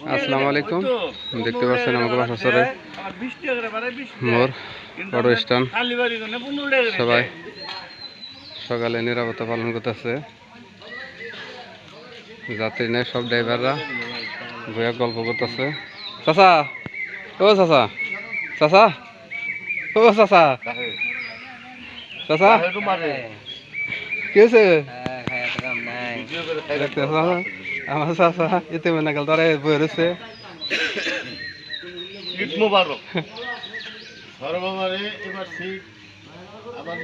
আসসালামু আলাইকুম। দেখতে পাচ্ছেন আমাকে বাসাচরে মোর অটো স্ট্যান্ড সবাই সকালে নিরাপত্তা পালন করতেছে। যাত্রী নেই, সব ড্রাইভাররা বইয়া গল্প করতেছে। চাচা, ও চাচা, চাচা, ও চাচা, চাচা কি হয়েছে? আমার চাচা এতে মনে গেল তারা বই রয়েছে। ঈদ মোবারক সর্বমারে এবার ঠিক আবার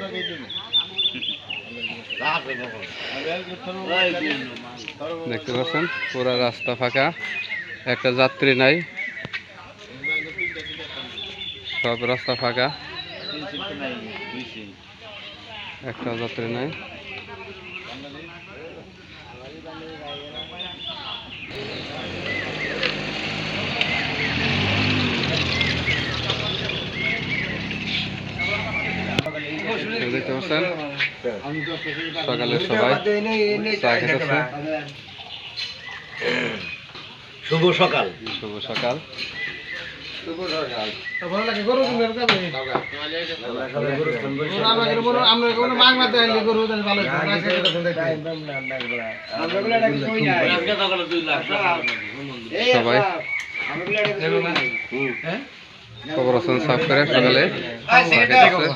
দেখতে পাচ্ছেন পুরা রাস্তা ফাঁকা, একটা যাত্রী নাই, সব রাস্তা ফাঁকা, একটা যাত্রী নাই। দেখতে পাচ্ছেন সকালে সবাই চা খেতেছে। শুভ সকাল, শুভ সকাল। সবাই খবর আছেন সাফ করে সকালে চা খেতেছে।